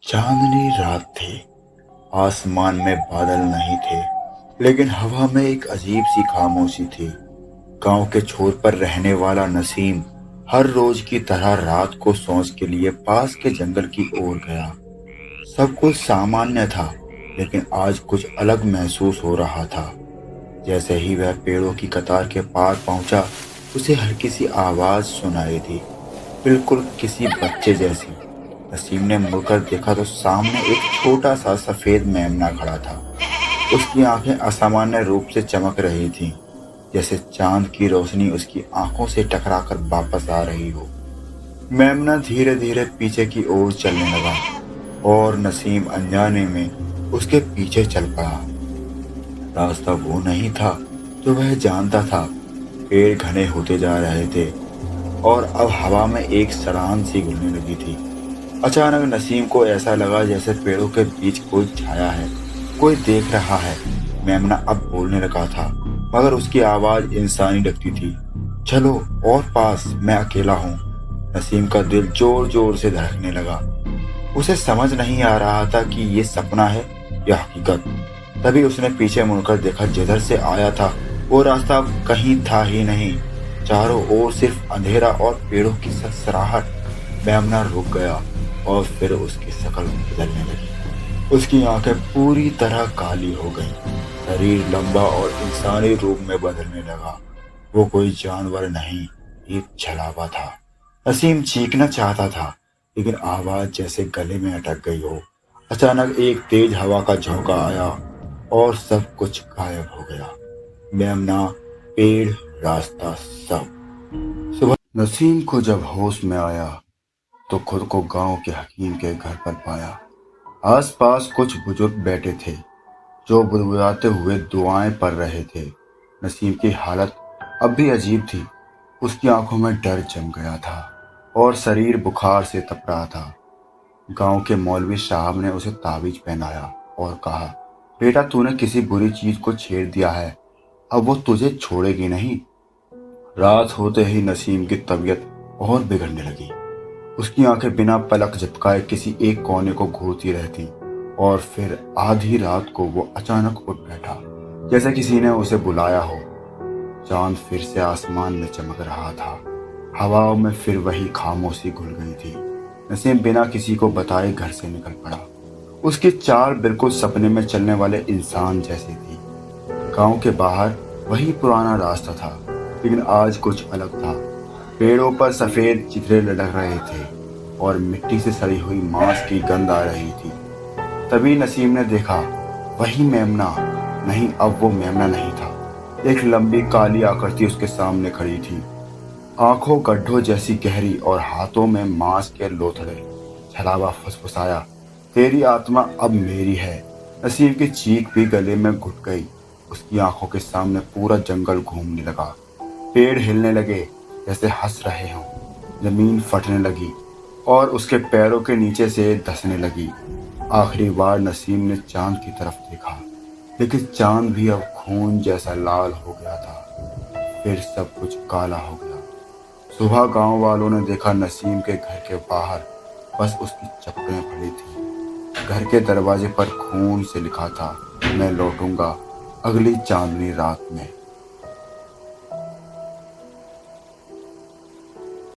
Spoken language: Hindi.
चांदनी रात थी। आसमान में बादल नहीं थे, लेकिन हवा में एक अजीब सी खामोशी थी। गांव के छोर पर रहने वाला नसीम हर रोज की तरह रात को सोच के लिए पास के जंगल की ओर गया। सब कुछ सामान्य था, लेकिन आज कुछ अलग महसूस हो रहा था। जैसे ही वह पेड़ों की कतार के पार पहुंचा, उसे हल्की सी आवाज सुनाई दी, बिल्कुल किसी बच्चे जैसी। नसीम ने मुड़कर देखा तो सामने एक छोटा सा सफेद मेमना खड़ा था। उसकी आंखें असामान्य रूप से चमक रही थीं, जैसे चांद की रोशनी उसकी आंखों से टकराकर वापस आ रही हो। मेमना धीरे धीरे पीछे की ओर चलने लगा और नसीम अनजाने में उसके पीछे चल पड़ा। रास्ता वो नहीं था जो वह जानता था। पेड़ घने होते जा रहे थे और अब हवा में एक सरान सी घुलने लगी थी। अचानक नसीम को ऐसा लगा जैसे पेड़ों के बीच कोई छाया है, कोई देख रहा है। मेमना अब बोलने लगा था, मगर उसकी आवाज इंसानी लगती थी। चलो और पास, मैं अकेला हूँ। नसीम का दिल जोर जोर से धड़कने लगा। उसे समझ नहीं आ रहा था कि ये सपना है या हकीकत। तभी उसने पीछे मुड़कर देखा, जिधर से आया था वो रास्ता अब कहीं था ही नहीं। चारों ओर सिर्फ अंधेरा और पेड़ों की सरसराहट। मेमना रुक गया और फिर उसकी शक्ल बदलने लगी। उसकी आंखें पूरी तरह काली हो गईं, शरीर लंबा और इंसानी रूप में बदलने लगा। वो कोई जानवर नहीं, एक छलावा था। नसीम चीखना चाहता था, लेकिन आवाज जैसे गले में अटक गई हो। अचानक एक तेज हवा का झोंका आया और सब कुछ गायब हो गया। मेमना, पेड़, रास्ता, सब। सुबह नसीम को जब होश में आया तो खुद को गांव के हकीम के घर पर पाया। आसपास कुछ बुजुर्ग बैठे थे जो बुदबुदाते हुए दुआएं पढ़ रहे थे। नसीम की हालत अब भी अजीब थी। उसकी आंखों में डर जम गया था और शरीर बुखार से तप रहा था। गांव के मौलवी साहब ने उसे ताबीज पहनाया और कहा, बेटा, तूने किसी बुरी चीज को छेड़ दिया है, अब वो तुझे छोड़ेगी नहीं। रात होते ही नसीम की तबीयत और बिगड़ने लगी। उसकी आंखें बिना पलक झपकाए किसी एक कोने को घूरती रहती और फिर आधी रात को वो अचानक उठ बैठा, जैसे किसी ने उसे बुलाया हो। चांद फिर से आसमान में चमक रहा था। हवाओं में फिर वही खामोशी घुल गई थी। नसीम बिना किसी को बताए घर से निकल पड़ा। उसकी चाल बिल्कुल सपने में चलने वाले इंसान जैसी थी। गांव के बाहर वही पुराना रास्ता था, लेकिन आज कुछ अलग था। पेड़ों पर सफेद चित्रे लटक रहे थे और मिट्टी से सड़ी हुई मांस की गंध आ रही थी। तभी नसीम ने देखा, वही मेमना। नहीं, अब वो मेमना नहीं था। एक लंबी काली आकृति उसके सामने खड़ी थी, आंखों गड्ढों जैसी गहरी और हाथों में मांस के लोथड़े। छलावा फुसफुसाया, तेरी आत्मा अब मेरी है। नसीम की चीख भी गले में घुट गई। उसकी आंखों के सामने पूरा जंगल घूमने लगा। पेड़ हिलने लगे जैसे हंस रहे हों। जमीन फटने लगी और उसके पैरों के नीचे से धंसने लगी। आखिरी बार नसीम ने चांद की तरफ देखा, लेकिन चांद भी अब खून जैसा लाल हो गया था। फिर सब कुछ काला हो गया। सुबह गांव वालों ने देखा, नसीम के घर के बाहर बस उसकी चप्पलें पड़ी थी। घर के दरवाजे पर खून से लिखा था, मैं लौटूंगा अगली चांदनी रात में।